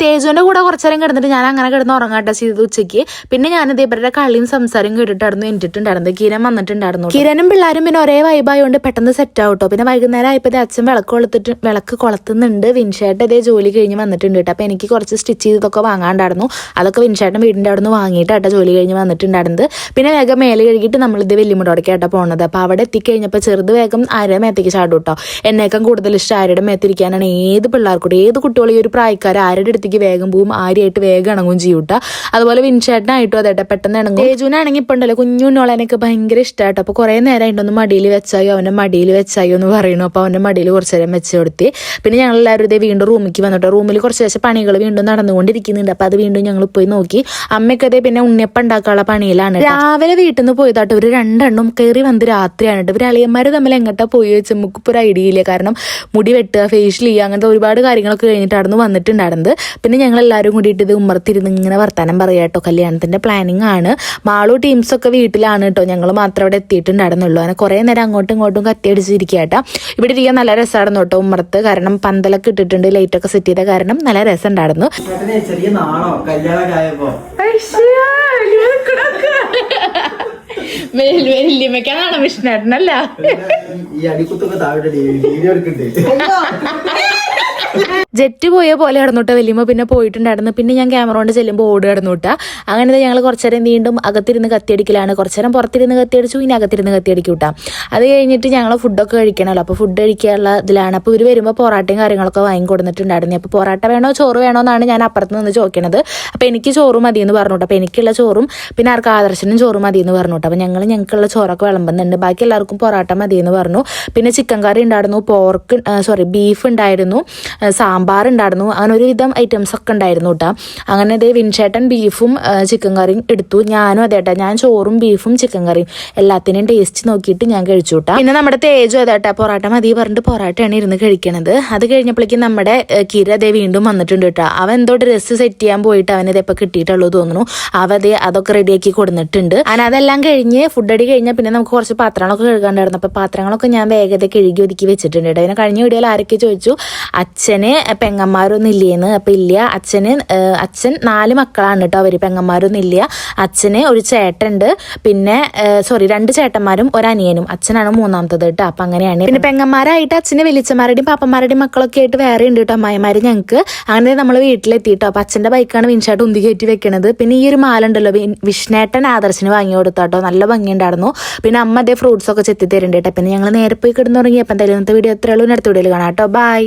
തേജുവിന്റെ കൂടെ കുറച്ചേരം കിടന്നിട്ട് ഞാൻ അങ്ങനെ കിടന്ന് ഉറങ്ങാട്ടോ ചെയ്ത് ഉച്ചയ്ക്ക്. പിന്നെ ഞാനിത് ഇവരുടെ കളിയും സംസാരം കേട്ടിട്ടായിരുന്നു എനിട്ടുണ്ടായിരുന്നത്. കിരൺ വന്നിട്ടുണ്ടായിരുന്നു. കിരണും പിള്ളേരും പിന്നെ ഒരേ വൈബായോണ്ട് പെട്ടെന്ന് സെറ്റ് ആവട്ടോ. പിന്നെ വൈകുന്നേരം ആയപ്പോൾ അച്ഛൻ വിളക്ക് കൊളുത്തുന്നുണ്ട്. വിൻഷേട്ട് ഇതേ ജോലി കഴിഞ്ഞ് വന്നിട്ടുണ്ട് കേട്ടോ. അപ്പോൾ എനിക്ക് കുറച്ച് സ്റ്റിച്ച് ചെയ്തൊക്കെ വാങ്ങാണ്ടായിരുന്നു. അതൊക്കെ വിൻഷേട്ടൻ വീടിൻ്റെ അവിടെ നിന്ന് വാങ്ങിയിട്ടാട്ടോ ജോലി കഴിഞ്ഞ് വന്നിട്ടുണ്ടായിരുന്നത്. പിന്നെ വേഗം മേലെ കഴുകിയിട്ട് നമ്മളിത് വെല്ലുമുടോടേക്കാട്ടോ പോകുന്നത്. അപ്പോൾ അവിടെ എത്തിക്കഴിഞ്ഞപ്പോൾ ചെറുത് വേഗം ആരുടെ മേത്തേക്ക് ചാടും കേട്ടോ. എന്നേക്കാൾ കൂടുതൽ ഇഷ്ടം ആരുടെ മേത്തിരിക്കാനാണ്. ഏത് പിള്ളേർക്കൂടെ ഏത് കുട്ടികളും ഈ ഒരു പ്രായക്കാർ ആരുടെ അടുത്തേക്ക് വേഗം പോവും, ആരെയായിട്ട് വേഗം ഇണങ്ങും ചെയ്യൂട്ടാ. അതുപോലെ വിൻഷേട്ടനായിട്ടും അതേട്ടെ പെട്ടെന്ന് ഇണങ്ങും. തേജുവിനാണെങ്കിൽ ഇപ്പം ഉണ്ടല്ലോ കുഞ്ഞുണ്ണോളനൊക്കെ ഭയങ്കര ഇഷ്ടമായിട്ടോ. അപ്പോൾ കുറേ നേരമായിട്ടൊന്ന് മടിയിൽ വെച്ചായോ അവൻ്റെ മടിയിൽ വെച്ചായോ എന്ന് പറയുന്നു. അപ്പോൾ അവൻ്റെ മടിയിൽ കുറച്ച് നേരം വെച്ച് കൊടുത്തി. പിന്നെ ഞങ്ങളെല്ലാവരും ഇതേ വീണ്ടും റൂമിലേക്ക് വന്നിട്ടോ. റൂമിൽ കുറച്ച് ശേഷം പണികൾ വീണ്ടും നടന്നുകൊണ്ടിരിക്കുന്നുണ്ട്. അപ്പോൾ അത് വീണ്ടും ഞങ്ങൾ പോയി നോക്കി. അമ്മയ്ക്ക് അതേ പിന്നെ ഉണ്ണിയപ്പം ഉണ്ടാക്കാനുള്ള പണിയിലാണ്. രാവിലെ വീട്ടിൽ നിന്ന് പോയതാട്ടോ. ഇവർ രണ്ടെണ്ണം കയറി വന്ന് രാത്രിയാണ്. ഇവർ അളിയന്മാർ തമ്മിൽ എങ്ങോട്ടാ പോയി വെച്ച് നമുക്ക് ഇപ്പോൾ ഒരു ഐഡിയ ഇല്ല. കാരണം മുടി വെട്ടുക, ഫേഷ്യൽ ചെയ്യുക, അങ്ങനത്തെ ഒരുപാട് കാര്യങ്ങളൊക്കെ കഴിഞ്ഞിട്ടായിരുന്നു വന്നിട്ടുണ്ടായിരുന്നത്. പിന്നെ ഞങ്ങൾ എല്ലാവരും കൂടിയിട്ട് ഇത് ഉമ്മർത്തിരുന്ന് ഇങ്ങനെ വർത്താനം പറയാം കേട്ടോ. കല്യാണത്തിന്റെ പ്ലാനിങ് ആണ്. മാളു ടീംസൊക്കെ വീട്ടിലാണ് കേട്ടോ. ഞങ്ങൾ മാത്രം അവിടെ എത്തിയിട്ടുണ്ടായിരുന്നുള്ളൂ. അങ്ങനെ കുറേ നേരം അങ്ങോട്ടും ഇങ്ങോട്ടും കത്തിയടിച്ചിരിക്കുക കേട്ടോ. ഇവിടെ ഇരിക്കാൻ നല്ല രസമായിരുന്നു കേട്ടോ ഉമ്മർത്ത്. കാരണം പന്തലൊക്കെ ഇട്ടിട്ടുണ്ട്, ലൈറ്റൊക്കെ സെറ്റ് ചെയ്ത കാരണം നല്ല രസം ഉണ്ടായിരുന്നു. വല്യമ്മക്കാണ് വിഷ്ണേട്ടനല്ല. ജെറ്റ് പോയ പോലെ കിടന്നുട്ടാ വല്യമ്മ പിന്നെ പോയിട്ടുണ്ടായിരുന്നു. പിന്നെ ഞാൻ ക്യാമറ കൊണ്ട് ചെല്ലുമ്പോൾ ഓട് കിടന്നുട്ടാ. അങ്ങനെ ഞങ്ങൾ കുറച്ചേരം വീണ്ടും അകത്തിരുന്ന് കത്തിയടിക്കലാണ്. കുറച്ചേരം പുറത്തിരുന്ന് കത്തിയടിച്ചു, ഇനി അകത്തിരുന്ന് കത്തിയടിക്കൂട്ടാ. അത് കഴിഞ്ഞിട്ട് ഞങ്ങൾ ഫുഡൊക്കെ കഴിക്കണമല്ലോ. അപ്പോൾ ഫുഡ് കഴിക്കാനുള്ള ഇതിലാണ്. അപ്പോൾ ഇവർ വരുമ്പോൾ പൊറാട്ടയും കാര്യങ്ങളൊക്കെ വാങ്ങി കൊടുത്തിട്ടുണ്ടായിരുന്നു. അപ്പോൾ പൊറാട്ട വേണോ ചോറ് വേണോ എന്നാണ് ഞാൻ അപ്പുറത്ത് നിന്ന് ചോദിക്കണത്. അപ്പോൾ എനിക്ക് ചോറ് മതി എന്ന് പറഞ്ഞോട്ടെ. അപ്പോൾ എനിക്കുള്ള ചോറും പിന്നെ ആർക്ക് ആദർശനും ചോറ് മതി എന്ന് പറഞ്ഞോട്ടെ. അപ്പോൾ ഞങ്ങൾക്കുള്ള ചോറൊക്കെ വിളമ്പുന്നുണ്ട്. ബാക്കി എല്ലാവർക്കും പൊറാട്ട മതി എന്ന് പറഞ്ഞു. പിന്നെ ചിക്കൻ കറി ഉണ്ടായിരുന്നു, ബീഫ് ഉണ്ടായിരുന്നു, സാമ്പാർ ഉണ്ടായിരുന്നു. അങ്ങനെ ഒരുവിധം ഐറ്റംസ് ഒക്കെ ഉണ്ടായിരുന്നു കേട്ടോ. അങ്ങനെ ഇതേ വിൻഷേട്ടൻ ബീഫും ചിക്കൻ കറിയും എടുത്തു. ഞാനും അതേട്ടാ, ഞാൻ ചോറും ബീഫും ചിക്കൻ കറിയും എല്ലാത്തിനെയും ടേസ്റ്റ് നോക്കിയിട്ട് ഞാൻ കഴിച്ചു കേട്ടോ. പിന്നെ നമ്മുടെ തേജു അതേട്ടാ പൊറാട്ട മതി പറഞ്ഞിട്ട് പൊറാട്ടയാണ് ഇരുന്ന് കഴിക്കണത്. അത് കഴിഞ്ഞപ്പോഴേക്കും നമ്മുടെ കിര അതേ വീണ്ടും വന്നിട്ടുണ്ട് കേട്ടോ. അവൻ എന്തോ ഡ്രസ്സ് സെറ്റ് ചെയ്യാൻ പോയിട്ട് അവനിതിപ്പോൾ കിട്ടിയിട്ടുള്ളൂ തോന്നുന്നു. അവതേ അതൊക്കെ റെഡിയാക്കി കൊടുത്തിട്ടുണ്ട്. അങ്ങനെ അതെല്ലാം കഴിഞ്ഞ് ഫുഡ് അടി കഴിഞ്ഞാൽ പിന്നെ നമുക്ക് കുറച്ച് പാത്രങ്ങളൊക്കെ കഴുകാണ്ടായിരുന്നു. അപ്പോൾ പാത്രങ്ങളൊക്കെ ഞാൻ വേഗത കഴുകി ഒതുക്കി വെച്ചിട്ടുണ്ട് കേട്ടോ. അതിനെ കഴിഞ്ഞ വീഡിയോയിൽ ആരൊക്കെ ചോദിച്ചു അച്ഛന് പെങ്ങന്മാരൊന്നും ഇല്ലേന്ന്. അപ്പം ഇല്ല, അച്ഛൻ 4 മക്കളാണ് കേട്ടോ. അവർ പെങ്ങന്മാരൊന്നും ഇല്ല. അച്ഛന് ഒരു ചേട്ടനുണ്ട്, പിന്നെ 2 ചേട്ടന്മാരും ഒരനിയനും. അച്ഛനാണ് 3ാമത്തത് കേട്ടോ. അപ്പം അങ്ങനെയാണ്. പിന്നെ പെങ്ങന്മാരായിട്ട് അച്ഛന് വലിച്ചമാരുടെയും പാപ്പന്മാരുടെയും മക്കളൊക്കെ ആയിട്ട് വേറെ ഉണ്ട് കേട്ടോ, അമ്മായിമാര് ഞങ്ങൾക്ക്. അങ്ങനെ നമ്മൾ വീട്ടിലെത്തിയിട്ടോ. അപ്പം അച്ഛൻ്റെ ബൈക്കാണ് വിൻഷാട്ട് ഉന്തി കയറ്റി വെക്കണത്. പിന്നെ ഈ ഒരു മാല ഉണ്ടല്ലോ വിഷ്ണേട്ടൻ ആദർശിന് വാങ്ങി കൊടുത്താട്ടോ. നല്ല ഭംഗിയുണ്ടായിരുന്നു. പിന്നെ അമ്മ അതേ ഫ്രൂട്ട്സ് ഒക്കെ ചെത്തി തരുന്നുണ്ട് കേട്ടോ. പിന്നെ ഞങ്ങൾ നേരെ പോയി കിടന്നുറങ്ങി. അപ്പം എന്തായാലും ഇന്നത്തെ വീഡിയോ എത്രയുള്ളൂ, അടുത്ത വീഡിയോയിൽ കാണാം കേട്ടോ. ബൈ.